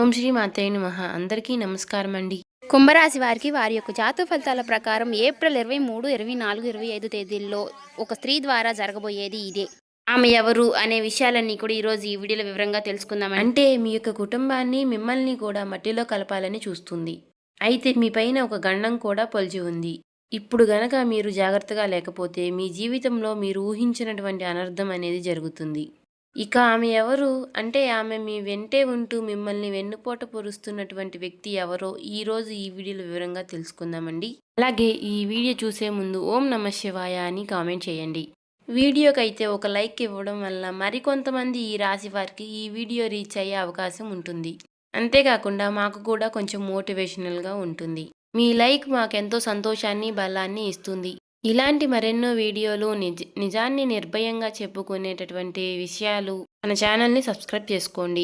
ఓం శ్రీ మాత్రే నమః. అందరికీ నమస్కారం అండి. కుంభరాశి వారికి వారి యొక్క జాతక ఫలితాల ప్రకారం ఏప్రిల్ 23, 24, 25 తేదీల్లో ఒక స్త్రీ ద్వారా జరగబోయేది ఇదే. ఆమె ఎవరు అనే విషయాలన్నీ కూడా ఈరోజు ఈ వీడియోలో వివరంగా తెలుసుకుందామండి. అంటే మీ యొక్క కుటుంబాన్ని మిమ్మల్ని కూడా మట్టిలో కలపాలని చూస్తుంది. అయితే మీ పైన ఒక గండం కూడా పొలిచి ఉంది. ఇప్పుడు గనక మీరు జాగ్రత్తగా లేకపోతే మీ జీవితంలో మీరు ఊహించినటువంటి అనర్థం అనేది జరుగుతుంది. ఇక ఆమె ఎవరు అంటే ఆమె మీ వెంటే ఉంటూ మిమ్మల్ని వెన్నుపోట పొరుస్తున్నటువంటి వ్యక్తి ఎవరో ఈరోజు ఈ వీడియోలో వివరంగా తెలుసుకుందామండి. అలాగే ఈ వీడియో చూసే ముందు ఓం నమః శివాయ అని కామెంట్ చేయండి. వీడియోకైతే ఒక లైక్ ఇవ్వడం వల్ల మరికొంతమంది ఈ రాశి వారికి ఈ వీడియో రీచ్ అయ్యే అవకాశం ఉంటుంది. అంతేకాకుండా మాకు కూడా కొంచెం మోటివేషనల్గా ఉంటుంది. మీ లైక్ మాకెంతో సంతోషాన్ని బలాన్ని ఇస్తుంది. ఇలాంటి మరెన్నో వీడియోలు నిజాన్ని నిర్భయంగా చెప్పుకునేటటువంటి విషయాలు మన ఛానల్ని సబ్స్క్రైబ్ చేసుకోండి.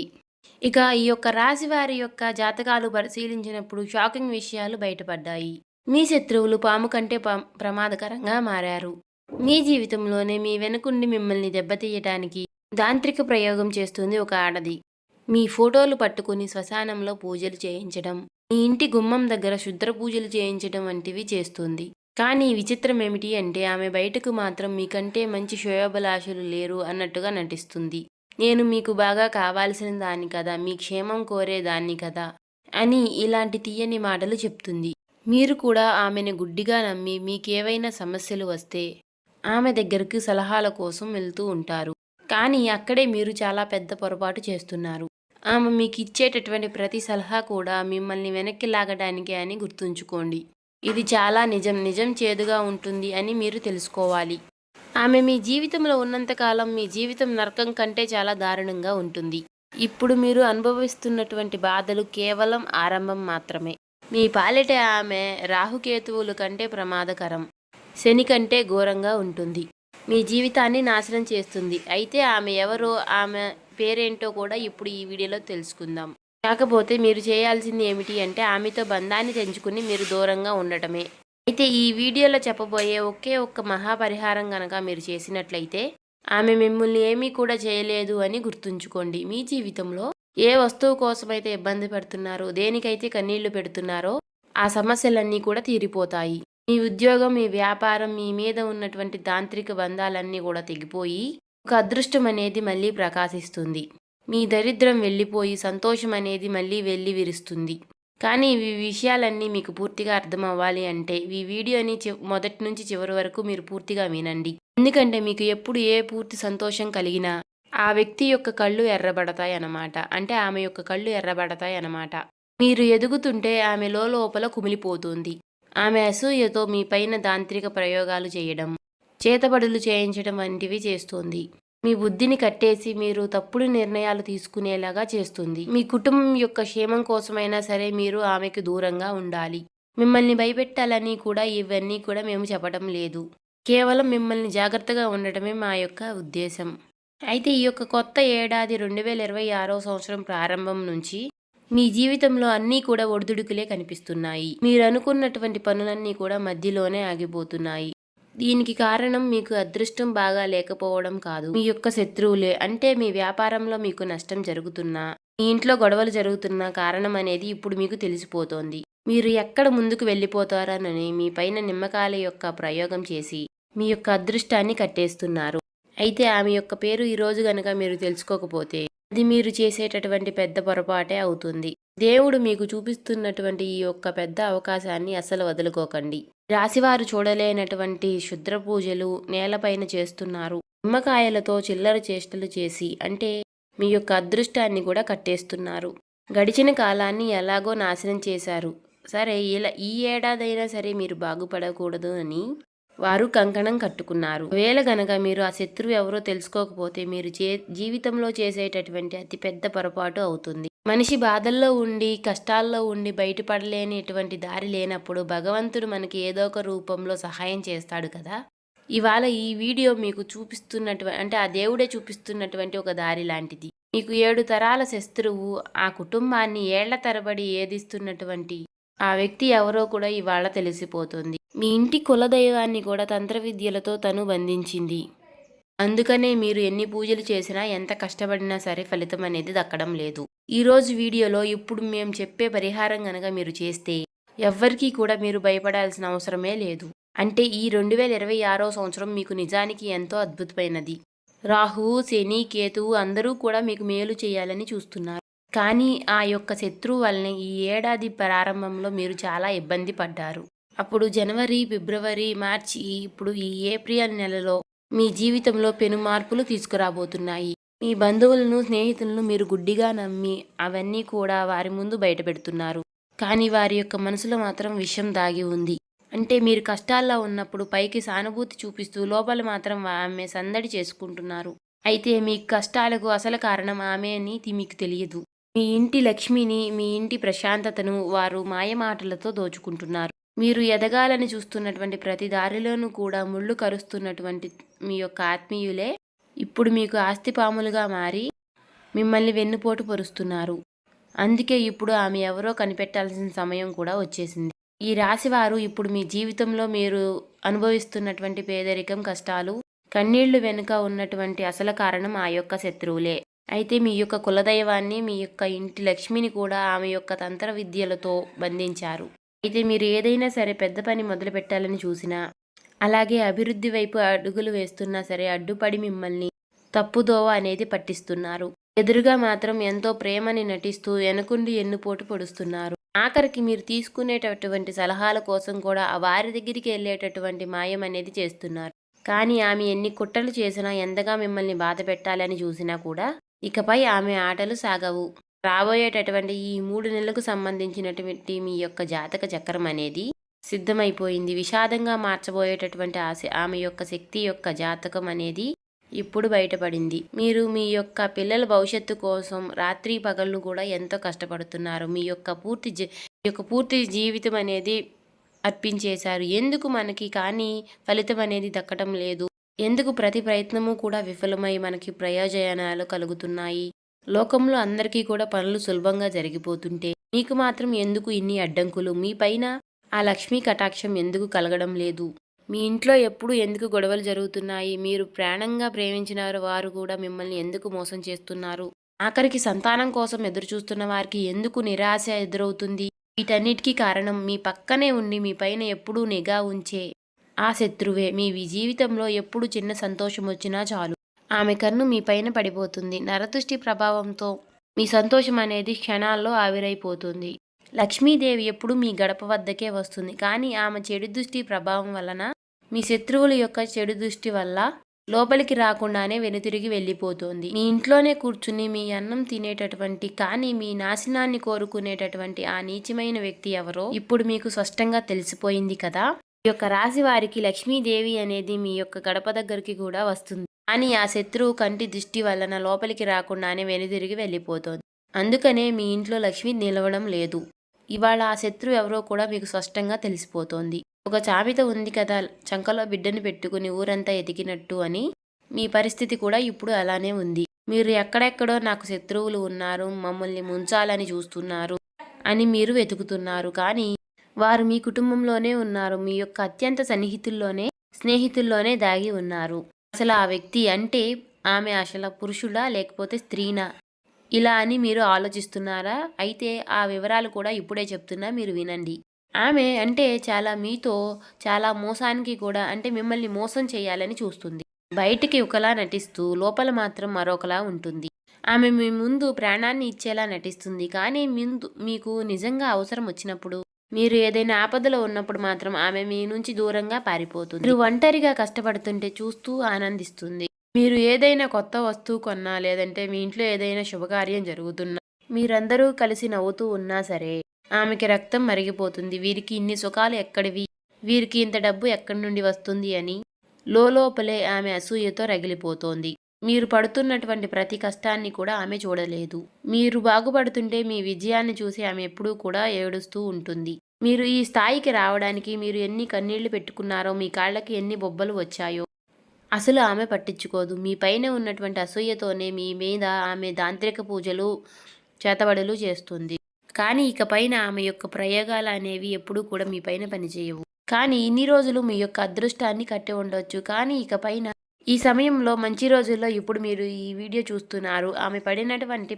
ఇక ఈ యొక్క రాశి వారి యొక్క జాతకాలు పరిశీలించినప్పుడు షాకింగ్ విషయాలు బయటపడ్డాయి. మీ శత్రువులు పాము కంటే ప్రమాదకరంగా మారారు. మీ జీవితంలోనే మీ వెనుకుండి మిమ్మల్ని దెబ్బతీయటానికి తాంత్రిక ప్రయోగం చేస్తుంది ఒక ఆడది. మీ ఫోటోలు పట్టుకుని శ్మశానంలో పూజలు చేయించడం, మీ ఇంటి గుమ్మం దగ్గర శుద్ర పూజలు చేయించడం వంటివి చేస్తుంది. కానీ విచిత్రం ఏమిటి అంటే ఆమె బయటకు మాత్రం మీకంటే మంచి శ్రేయోభిలాషులు లేరు అన్నట్టుగా నటిస్తుంది. నేను మీకు బాగా కావాల్సిన దాన్ని కదా, మీ క్షేమం కోరేదాన్ని కదా అని ఇలాంటి తీయని మాటలు చెప్తుంది. మీరు కూడా ఆమెను గుడ్డిగా నమ్మి మీకేవైనా సమస్యలు వస్తే ఆమె దగ్గరకు సలహాల కోసం వెళ్తూ ఉంటారు. కానీ అక్కడే మీరు చాలా పెద్ద పొరపాటు చేస్తున్నారు. ఆమె మీకు ఇచ్చేటటువంటి ప్రతి సలహా కూడా మిమ్మల్ని వెనక్కి లాగడానికే అని గుర్తుంచుకోండి. ఇది చాలా నిజం చేదుగా ఉంటుంది అని మీరు తెలుసుకోవాలి. ఆమె మీ జీవితంలో ఉన్నంతకాలం మీ జీవితం నరకం కంటే చాలా దారుణంగా ఉంటుంది. ఇప్పుడు మీరు అనుభవిస్తున్నటువంటి బాధలు కేవలం ఆరంభం మాత్రమే. మీ పాలిట ఆమె రాహుకేతువుల కంటే ప్రమాదకరం, శని కంటే ఘోరంగా ఉంటుంది. మీ జీవితాన్ని నాశనం చేస్తుంది. అయితే ఆమె ఎవరో, ఆమె పేరేంటో కూడా ఇప్పుడు ఈ వీడియోలో తెలుసుకుందాం. కాకపోతే మీరు చేయాల్సింది ఏమిటి అంటే ఆమెతో బంధాన్ని తెంచుకుని మీరు దూరంగా ఉండటమే. అయితే ఈ వీడియోలో చెప్పబోయే ఒకే ఒక్క మహాపరిహారం గనక మీరు చేసినట్లయితే ఆమె మిమ్మల్ని ఏమీ కూడా చేయలేదు అని గుర్తుంచుకోండి. మీ జీవితంలో ఏ వస్తువు కోసమైతే ఇబ్బంది పడుతున్నారో, దేనికైతే కన్నీళ్లు పెడుతున్నారో ఆ సమస్యలన్నీ కూడా తీరిపోతాయి. మీ ఉద్యోగం, మీ వ్యాపారం, మీ మీద ఉన్నటువంటి తాంత్రిక బంధాలన్నీ కూడా తెగిపోయి ఒక అదృష్టం అనేది మళ్ళీ ప్రకాశిస్తుంది. మీ దరిద్రం వెళ్ళిపోయి సంతోషం అనేది మళ్ళీ వెళ్ళి విరుస్తుంది. కానీ ఈ విషయాలన్నీ మీకు పూర్తిగా అర్థం అవ్వాలి అంటే ఈ వీడియోని మొదటి నుంచి చివరి వరకు మీరు పూర్తిగా వినండి. ఎందుకంటే మీకు ఎప్పుడు ఏ పూర్తి సంతోషం కలిగినా ఆ వ్యక్తి యొక్క కళ్ళు ఎర్రబడతాయి అన్నమాట. అంటే ఆమె యొక్క కళ్ళు ఎర్రబడతాయి అన్నమాట. మీరు ఎదుగుతుంటే ఆమె లోపల కుమిలిపోతుంది. ఆమె అసూయతో మీ పైన తాంత్రిక ప్రయోగాలు చేయడం, చేతబడులు చేయించడం వంటివి చేస్తుంది. మీ బుద్ధిని కట్టేసి మీరు తప్పుడు నిర్ణయాలు తీసుకునేలాగా చేస్తుంది. మీ కుటుంబం యొక్క క్షేమం కోసమైనా సరే మీరు ఆమెకు దూరంగా ఉండాలి. మిమ్మల్ని భయపెట్టాలని కూడా ఇవన్నీ కూడా మేము చెప్పడం లేదు. కేవలం మిమ్మల్ని జాగ్రత్తగా ఉండటమే మా యొక్క ఉద్దేశం. అయితే ఈ యొక్క కొత్త ఏడాది 2026వ సంవత్సరం ప్రారంభం నుంచి మీ జీవితంలో అన్నీ కూడా ఒడిదుడుకులే కనిపిస్తున్నాయి. మీరు అనుకున్నటువంటి పనులన్నీ కూడా మధ్యలోనే ఆగిపోతున్నాయి. దీనికి కారణం మీకు అదృష్టం బాగా లేకపోవడం కాదు, మీ యొక్క శత్రువులే. అంటే మీ వ్యాపారంలో మీకు నష్టం జరుగుతున్నా, మీ ఇంట్లో గొడవలు జరుగుతున్నా కారణం అనేది ఇప్పుడు మీకు తెలిసిపోతోంది. మీరు ఎక్కడ ముందుకు వెళ్ళిపోతారనని మీ పైన నిమ్మకాయల యొక్క ప్రయోగం చేసి మీ యొక్క అదృష్టాన్ని కట్టేస్తున్నారు. అయితే ఆమె యొక్క పేరు ఈరోజు గనక మీరు తెలుసుకోకపోతే అది మీరు చేసేటటువంటి పెద్ద పొరపాటే అవుతుంది. దేవుడు మీకు చూపిస్తున్నటువంటి ఈ యొక్క పెద్ద అవకాశాన్ని అస్సలు వదులుకోకండి. రాశివారు చూడలేనటువంటి క్షుద్ర పూజలు నేలపైన చేస్తున్నారు. నిమ్మకాయలతో చిల్లర చేష్టలు చేసి అంటే మీ యొక్క అదృష్టాన్ని కూడా కట్టేస్తున్నారు. గడిచిన కాలాన్ని ఎలాగో నాశనం చేశారు. సరే, ఈ ఏడాదైనా సరే మీరు బాగుపడకూడదు అని వారు కంకణం కట్టుకున్నారు. వేళ గనక మీరు ఆ శత్రువు ఎవరో తెలుసుకోకపోతే మీరు జీవితంలో చేసేటటువంటి అతి పెద్ద పొరపాటు అవుతుంది. మనిషి బాధల్లో ఉండి కష్టాల్లో ఉండి బయటపడలేనిటువంటి దారి లేనప్పుడు భగవంతుడు మనకి ఏదో ఒక రూపంలో సహాయం చేస్తాడు కదా. ఇవాళ ఈ వీడియో మీకు చూపిస్తున్నటువంటి అంటే ఆ దేవుడే చూపిస్తున్నటువంటి ఒక దారి లాంటిది. మీకు 7 తరాల శత్రువు ఆ కుటుంబాన్ని ఏళ్ల తరబడి ఏదిస్తున్నటువంటి ఆ వ్యక్తి ఎవరో కూడా ఇవాళ తెలిసిపోతుంది. మీ ఇంటి కులదైవాన్ని కూడా తంత్ర విద్యలతో తను బంధించింది. అందుకనే మీరు ఎన్ని పూజలు చేసినా, ఎంత కష్టపడినా సరే ఫలితం అనేది దక్కడం లేదు. ఈరోజు వీడియోలో ఇప్పుడు మేము చెప్పే పరిహారం గనక మీరు చేస్తే ఎవ్వరికీ కూడా మీరు భయపడాల్సిన అవసరమే లేదు. అంటే ఈ 2026వ సంవత్సరం మీకు నిజానికి ఎంతో అద్భుతమైనది. రాహువు, శని, కేతువు అందరూ కూడా మీకు మేలు చేయాలని చూస్తున్నారు. కానీ ఆ యొక్క శత్రువు వల్లనే ఈ ఏడాది ప్రారంభంలో మీరు చాలా ఇబ్బంది పడ్డారు. అప్పుడు జనవరి, ఫిబ్రవరి, మార్చి, ఇప్పుడు ఈ ఏప్రిల్ నెలలో మీ జీవితంలో పెను మార్పులు తీసుకురాబోతున్నాయి. మీ బంధువులను, స్నేహితులను మీరు గుడ్డిగా నమ్మి అవన్నీ కూడా వారి ముందు బయటపెడుతున్నారు. కానీ వారి యొక్క మనసులో మాత్రం విషం దాగి ఉంది. అంటే మీరు కష్టాల్లో ఉన్నప్పుడు పైకి సానుభూతి చూపిస్తూ లోపల మాత్రం ఆమె సందడి చేసుకుంటున్నారు. అయితే మీ కష్టాలకు అసలు కారణం ఆమె అని మీకు తెలియదు. మీ ఇంటి లక్ష్మిని, మీ ఇంటి ప్రశాంతతను వారు మాయమాటలతో దోచుకుంటున్నారు. మీరు ఎదగాలని చూస్తున్నటువంటి ప్రతి దారిలోనూ కూడా ముళ్ళు కరుస్తున్నటువంటి మీ యొక్క ఆత్మీయులే ఇప్పుడు మీకు ఆస్తిపాములుగా మారి మిమ్మల్ని వెన్నుపోటు పొరుస్తున్నారు. అందుకే ఇప్పుడు ఆమె ఎవరో కనిపెట్టాల్సిన సమయం కూడా వచ్చేసింది. ఈ రాశివారు ఇప్పుడు మీ జీవితంలో మీరు అనుభవిస్తున్నటువంటి పేదరికం, కష్టాలు, కన్నీళ్లు వెనుక ఉన్నటువంటి అసలు కారణం ఆ యొక్క శత్రువులే. అయితే మీ యొక్క కులదైవాన్ని, మీ యొక్క ఇంటి లక్ష్మిని కూడా ఆమె యొక్క తంత్ర విద్యలతో బంధించారు. అయితే మీరు ఏదైనా సరే పెద్ద పని మొదలు పెట్టాలని చూసినా, అలాగే అభివృద్ధి వైపు అడుగులు వేస్తున్నా సరే అడ్డుపడి మిమ్మల్ని తప్పుదోవ అనేది పట్టిస్తున్నారు. ఎదురుగా మాత్రం ఎంతో ప్రేమని నటిస్తూ వెనుకుండి ఎన్నుపోటు పొడుస్తున్నారు. ఆఖరికి మీరు తీసుకునేటటువంటి సలహాల కోసం కూడా వారి దగ్గరికి వెళ్ళేటటువంటి మాయం అనేది చేస్తున్నారు. కానీ ఆమె ఎన్ని కుట్రలు చేసినా, ఎంతగా మిమ్మల్ని బాధ పెట్టాలని చూసినా కూడా ఇకపై ఆమె ఆటలు సాగవు. రాబోయేటటువంటి ఈ 3 నెలలకు సంబంధించినటువంటి మీ యొక్క జాతక చక్రం అనేది సిద్ధమైపోయింది. విషాదంగా మార్చబోయేటటువంటి ఆమె యొక్క శక్తి యొక్క జాతకం అనేది ఇప్పుడు బయటపడింది. మీరు మీ యొక్క పిల్లల భవిష్యత్తు కోసం రాత్రి పగళ్ళు కూడా ఎంతో కష్టపడుతున్నారు. మీ యొక్క పూర్తి జీవితం అనేది అర్పించేశారు. ఎందుకు మనకి కానీ ఫలితం అనేది దక్కడం లేదు? ఎందుకు ప్రతి ప్రయత్నము కూడా విఫలమై మనకి ప్రయోజనాలు కలుగుతున్నాయి? లోకంలో అందరికీ కూడా పనులు సులభంగా జరిగిపోతుంటే మీకు మాత్రం ఎందుకు ఇన్ని అడ్డంకులు? మీ పైన ఆ లక్ష్మీ కటాక్షం ఎందుకు కలగడం లేదు? మీ ఇంట్లో ఎప్పుడు ఎందుకు గొడవలు జరుగుతున్నాయి? మీరు ప్రాణంగా ప్రేమించిన వారు కూడా మిమ్మల్ని ఎందుకు మోసం చేస్తున్నారు? ఆఖరికి సంతానం కోసం ఎదురు చూస్తున్న వారికి ఎందుకు నిరాశ ఎదురవుతుంది? వీటన్నిటికీ కారణం మీ పక్కనే ఉండి మీ పైన ఎప్పుడూ నిఘా ఉంచే ఆ శత్రువే. మీ జీవితంలో ఎప్పుడు చిన్న సంతోషం వచ్చినా చాలు ఆమె కన్ను మీ పైన పడిపోతుంది. నరదృష్టి ప్రభావంతో మీ సంతోషం అనేది క్షణాల్లో ఆవిరైపోతుంది. లక్ష్మీదేవి ఎప్పుడు మీ గడప వద్దకే వస్తుంది. కానీ ఆమె చెడు దృష్టి ప్రభావం వలన, మీ శత్రువుల యొక్క చెడు దృష్టి వల్ల లోపలికి రాకుండానే వెనుతిరిగి వెళ్ళిపోతుంది. మీ ఇంట్లోనే కూర్చుని మీ అన్నం తినేటటువంటి కానీ మీ నాశనాన్ని కోరుకునేటటువంటి ఆ నీచమైన వ్యక్తి ఎవరో ఇప్పుడు మీకు స్పష్టంగా తెలిసిపోయింది కదా. ఈ యొక్క రాశి వారికి లక్ష్మీదేవి అనేది మీ యొక్క గడప దగ్గరికి కూడా వస్తుంది. కానీ ఆ శత్రువు కంటి దృష్టి వలన లోపలికి రాకుండానే వెనుతిరిగి వెళ్ళిపోతుంది. అందుకనే మీ ఇంట్లో లక్ష్మి నిలవడం లేదు. ఇవాళ ఆ శత్రువు ఎవరో కూడా మీకు స్పష్టంగా తెలిసిపోతోంది. ఒక సామెత ఉంది కదా, చంకలో బిడ్డను పెట్టుకుని ఊరంతా ఎదిగినట్టు అని. మీ పరిస్థితి కూడా ఇప్పుడు అలానే ఉంది. మీరు ఎక్కడెక్కడో నాకు శత్రువులు ఉన్నారు, మమ్మల్ని ముంచాలని చూస్తున్నారు అని మీరు వెతుకుతున్నారు. కానీ వారు మీ కుటుంబంలోనే ఉన్నారు. మీ యొక్క అత్యంత సన్నిహితుల్లోనే, స్నేహితుల్లోనే దాగి ఉన్నారు. అసలు ఆ వ్యక్తి అంటే ఆమె అసలు పురుషుడా లేకపోతే స్త్రీనా? ఇలా అని మీరు ఆలోచిస్తున్నారా? అయితే ఆ వివరాలు కూడా ఇప్పుడే చెప్తున్నా, మీరు వినండి. ఆమె అంటే మీతో చాలా మోసానికి కూడా, అంటే మిమ్మల్ని మోసం చేయాలని చూస్తుంది. బయటికి ఒకలా నటిస్తూ లోపల మాత్రం మరొకలా ఉంటుంది. ఆమె మీ ముందు ప్రాణాన్ని ఇచ్చేలా నటిస్తుంది. కానీ మీకు నిజంగా అవసరం వచ్చినప్పుడు, మీరు ఏదైనా ఆపదలో ఉన్నప్పుడు మాత్రం ఆమె మీ నుంచి దూరంగా పారిపోతుంది. మీరు ఒంటరిగా కష్టపడుతుంటే చూస్తూ ఆనందిస్తుంది. మీరు ఏదైనా కొత్త వస్తువు కొన్నా, లేదంటే మీ ఇంట్లో ఏదైనా శుభకార్యం జరుగుతున్నా, మీరందరూ కలిసి నవ్వుతూ ఉన్నా సరే ఆమెకి రక్తం మరిగిపోతుంది. వీరికి ఇన్ని సుఖాలు ఎక్కడివి, వీరికి ఇంత డబ్బు ఎక్కడి నుండి వస్తుంది అని లోపలే ఆమె అసూయతో రగిలిపోతోంది. మీరు పడుతున్నటువంటి ప్రతి కష్టాన్ని కూడా ఆమె చూడలేదు. మీరు బాగుపడుతుంటే మీ విజయాన్ని చూసి ఆమె ఎప్పుడూ కూడా ఏడుస్తూ ఉంటుంది. మీరు ఈ స్థాయికి రావడానికి మీరు ఎన్ని కన్నీళ్లు పెట్టుకున్నారో, మీ కాళ్ళకి ఎన్ని బొబ్బలు వచ్చాయో అసలు ఆమె పట్టించుకోదు. మీ పైన ఉన్నటువంటి అసూయతోనే మీ మీద ఆమె తాంత్రిక పూజలు, చేతబడులు చేస్తుంది. కానీ ఇక పైన ఆమె యొక్క ప్రయోగాలు అనేవి ఎప్పుడూ కూడా మీ పైన పనిచేయవు. కానీ ఇన్ని రోజులు మీ యొక్క అదృష్టాన్ని కట్టి ఉండొచ్చు. కానీ ఇక పైన ఈ సమయంలో మంచి రోజుల్లో ఇప్పుడు మీరు ఈ వీడియో చూస్తున్నారు. ఆమె పడినటువంటి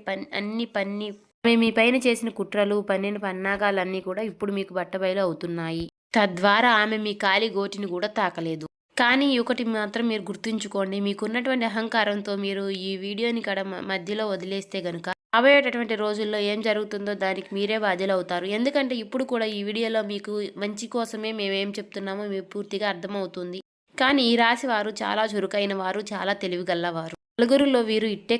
ఆమె మీ పైన చేసిన కుట్రలు, పన్నిన పన్నాగాలన్నీ కూడా ఇప్పుడు మీకు బట్టబయలు అవుతున్నాయి. తద్వారా ఆమె మీ కాలి గోటిని కూడా తాకలేదు. కానీ ఒకటి మాత్రం మీరు గుర్తుంచుకోండి. మీకున్నటువంటి అహంకారంతో మీరు ఈ వీడియోని మధ్యలో వదిలేస్తే గనుక రాబోయేటటువంటి రోజుల్లో ఏం జరుగుతుందో దానికి మీరే బాధ్యులవుతారు. ఎందుకంటే ఇప్పుడు కూడా ఈ వీడియోలో మీకు మంచి కోసమే మేమేం చెప్తున్నామో మీకు పూర్తిగా అర్థమవుతుంది. కానీ ఈ రాశి వారు చాలా చురుకైన వారు, చాలా తెలివిగల్లవారు. నలుగురిలో వీరు ఇట్టే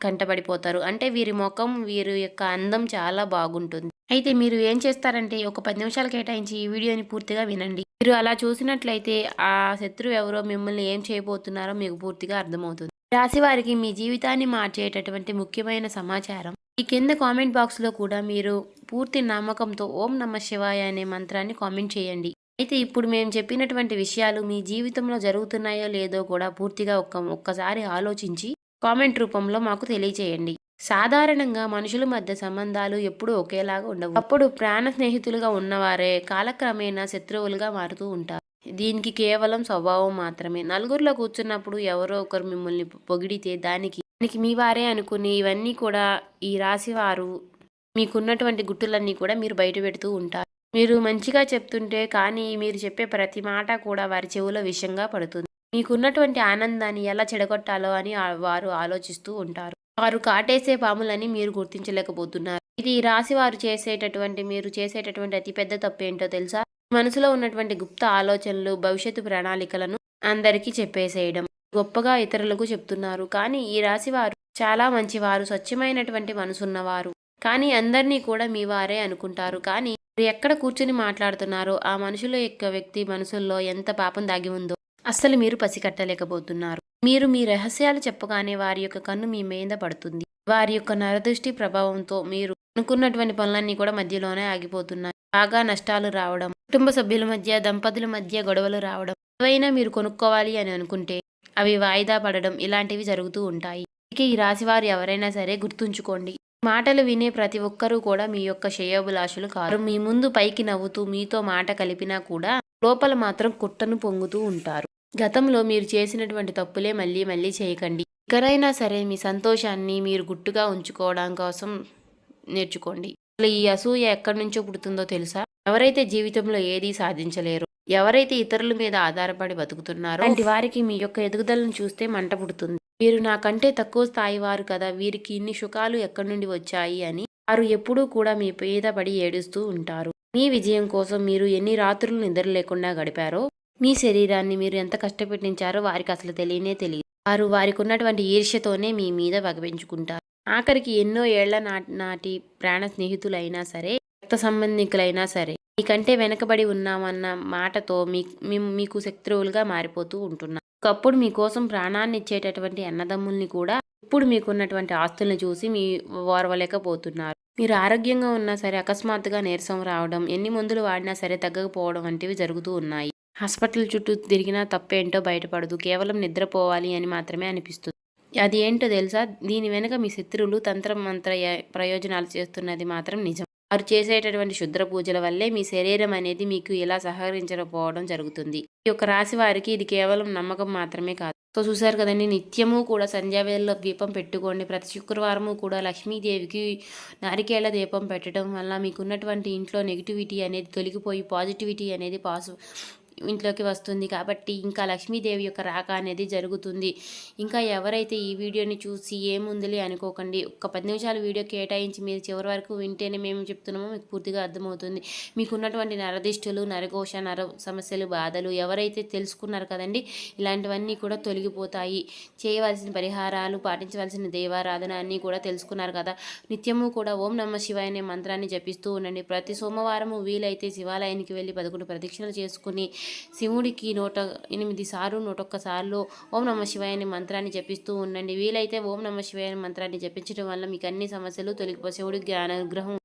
కంటపడిపోతారు. అంటే వీరి ముఖం, వీరి యొక్క అందం చాలా బాగుంటుంది. అయితే మీరు ఏం చేస్తారంటే ఒక 10 నిమిషాలు కేటాయించి ఈ వీడియోని పూర్తిగా వినండి. మీరు అలా చూసినట్లయితే ఆ శత్రువు ఎవరో, మిమ్మల్ని ఏం చేయబోతున్నారో మీకు పూర్తిగా అర్థమవుతుంది. రాశి వారికి మీ జీవితాన్ని మార్చేటటువంటి ముఖ్యమైన సమాచారం ఈ కింద కామెంట్ బాక్స్లో కూడా మీరు పూర్తి నమ్మకంతో ఓం నమః శివాయ అనే మంత్రాన్ని కామెంట్ చేయండి. అయితే ఇప్పుడు మేము చెప్పినటువంటి విషయాలు మీ జీవితంలో జరుగుతున్నాయో లేదో కూడా పూర్తిగా ఒక్కసారి ఆలోచించి కామెంట్ రూపంలో మాకు తెలియచేయండి. సాధారణంగా మనుషుల మధ్య సంబంధాలు ఎప్పుడూ ఒకేలాగా ఉండవు. అప్పుడు ప్రాణ స్నేహితులుగా ఉన్నవారే కాలక్రమేణా శత్రువులుగా మారుతూ ఉంటారు. దీనికి కేవలం స్వభావం మాత్రమే. నలుగురిలో కూర్చున్నప్పుడు ఎవరో ఒకరు మిమ్మల్ని పొగిడితే దానికి మీ వారే అనుకుని ఇవన్నీ కూడా ఈ రాశి వారు మీకున్నటువంటి గుట్టులన్నీ కూడా మీరు బయట పెడుతూ ఉంటారు. మీరు మంచిగా చెప్తుంటే కానీ మీరు చెప్పే ప్రతి మాట కూడా వారి చెవులో విషంగా పడుతుంది. మీకున్నటువంటి ఆనందాన్ని ఎలా చెడగొట్టాలో అని వారు ఆలోచిస్తూ ఉంటారు. వారు కాటేసే పాములని మీరు గుర్తించలేకపోతున్నారు. ఇది ఈ రాశి వారు మీరు చేసేటటువంటి అతిపెద్ద తప్పు ఏంటో తెలుసా? మనసులో ఉన్నటువంటి గుప్త ఆలోచనలు, భవిష్యత్తు ప్రణాళికలను అందరికీ చెప్పేసేయడం. గొప్పగా ఇతరులకు చెప్తున్నారు. కానీ ఈ రాశి వారు చాలా మంచివారు, స్వచ్ఛమైనటువంటి మనసున్నవారు. కానీ అందరినీ కూడా మీ వారే అనుకుంటారు. కానీ ఎక్కడ కూర్చుని మాట్లాడుతున్నారో ఆ మనుషుల యొక్క వ్యక్తి మనసుల్లో ఎంత పాపం దాగి ఉందో అస్సలు మీరు పసికట్టలేకపోతున్నారు. మీరు మీ రహస్యాలు చెప్పగానే వారి యొక్క కన్ను మీ మీద పడుతుంది. వారి యొక్క నరదృష్టి ప్రభావంతో మీరు అనుకున్నటువంటి పనులన్నీ కూడా మధ్యలోనే ఆగిపోతున్నాయి. బాగా నష్టాలు రావడం, కుటుంబ సభ్యుల మధ్య, దంపతుల మధ్య గొడవలు రావడం, ఏవైనా మీరు కొనుక్కోవాలి అని అనుకుంటే అవి వాయిదా పడడం ఇలాంటివి జరుగుతూ ఉంటాయి. ఇక ఈ రాశివారు ఎవరైనా సరే గుర్తుంచుకోండి, మాటలు వినే ప్రతి ఒక్కరూ కూడా మీ యొక్క శ్రేయోభిలాషులు కాదు. మీ ముందు పైకి నవ్వుతూ మీతో మాట కలిపినా కూడా లోపల మాత్రం కుట్టను పొంగుతూ ఉంటారు. గతంలో మీరు చేసినటువంటి తప్పులే మళ్ళీ మళ్ళీ చేయకండి. ఎక్కడైనా సరే మీ సంతోషాన్ని మీరు గుట్టుగా ఉంచుకోవడం కోసం నేర్చుకోండి. అసలు ఈ అసూయ ఎక్కడి నుంచో పుడుతుందో తెలుసా? ఎవరైతే జీవితంలో ఏదీ సాధించలేరు, ఎవరైతే ఇతరుల మీద ఆధారపడి బతుకుతున్నారో అలాంటి వారికి మీ యొక్క ఎదుగుదలను చూస్తే మంట పుడుతుంది. వీరు నాకంటే తక్కువ స్థాయి వారు కదా, వీరికి ఇన్ని సుఖాలు ఎక్కడి నుండి వచ్చాయి అని వారు ఎప్పుడూ కూడా మీ మీద పడి ఏడుస్తూ ఉంటారు. మీ విజయం కోసం మీరు ఎన్ని రాత్రులు నిద్ర లేకుండా గడిపారో, మీ శరీరాన్ని మీరు ఎంత కష్టపెట్టించారో వారికి అసలు తెలియనే తెలియదు. వారు వారికి ఉన్నటువంటి ఈర్ష్యతోనే మీ మీద పగపెంచుకుంటారు. ఆఖరికి ఎన్నో ఏళ్ల నాటి ప్రాణ స్నేహితులైనా సరే, రక్త సంబంధికులైనా సరే మీకంటే వెనకబడి ఉన్నామన్న మాటతో మీకు శత్రువులుగా మారిపోతూ ఉంటున్నారు. ఒకప్పుడు మీకోసం ప్రాణాన్ని ఇచ్చేటటువంటి అన్నదమ్ముల్ని కూడా ఇప్పుడు మీకున్నటువంటి ఆస్తుల్ని చూసి ఓర్వలేకపోతున్నారు. మీరు ఆరోగ్యంగా ఉన్నా సరే అకస్మాత్తుగా నీరసం రావడం, ఎన్ని మందులు వాడినా సరే తగ్గకపోవడం వంటివి జరుగుతూ ఉన్నాయి. హాస్పిటల్ చుట్టూ తిరిగినా తప్పేంటో బయటపడదు. కేవలం నిద్రపోవాలి అని మాత్రమే అనిపిస్తుంది. అది ఏంటో తెలుసా? దీని వెనుక మీ శత్రువులు మంత్ర ప్రయోజనాలు చేస్తున్నది మాత్రం నిజం. వారు చేసేటటువంటి శుద్ర పూజల వల్లే మీ శరీరం అనేది మీకు ఇలా సహకరించకపోవడం జరుగుతుంది. ఈ యొక్క రాశి వారికి ఇది కేవలం నమ్మకం మాత్రమే కాదు. సో చూసారు కదండి, నిత్యము కూడా సంధ్యావేళలో దీపం పెట్టుకోండి. ప్రతి శుక్రవారము కూడా లక్ష్మీదేవికి నారికేళ్ల దీపం పెట్టడం వల్ల మీకున్నటువంటి ఇంట్లో నెగిటివిటీ అనేది తొలగిపోయి పాజిటివిటీ అనేది ఇంట్లోకి వస్తుంది. కాబట్టి ఇంకా లక్ష్మీదేవి యొక్క రాక అనేది జరుగుతుంది. ఇంకా ఎవరైతే ఈ వీడియోని చూసి ఏముందిలే అనుకోకండి, ఒక 10 నిమిషాలు వీడియో కేటాయించి మీరు చివరి వరకు వింటేనే మేము చెప్తున్నామో మీకు పూర్తిగా అర్థమవుతుంది. మీకున్నటువంటి నరదిష్టులు, నరఘోష, నర సమస్యలు, బాధలు ఎవరైతే తెలుసుకున్నారు కదండి, ఇలాంటివన్నీ కూడా తొలగిపోతాయి. చేయవలసిన పరిహారాలు, పాటించవలసిన దేవారాధన అన్నీ కూడా తెలుసుకున్నారు కదా. నిత్యము కూడా ఓం నమః శివాయ అనే మంత్రాన్ని జపిస్తూ ఉండండి. ప్రతి సోమవారము వీలైతే శివాలయానికి వెళ్ళి 11 ప్రదక్షిణలు చేసుకుని శివుడికి 108 సార్లు 101 సార్లు ఓం నమః శివాయ అనే మంత్రాన్ని జపిస్తూ ఉండండి. వీలైతే ఓం నమః శివాయ అనే మంత్రాన్ని జపించడం వల్ల మీకు అన్ని సమస్యలు తొలగిపోయి శివుడికి అనుగ్రహం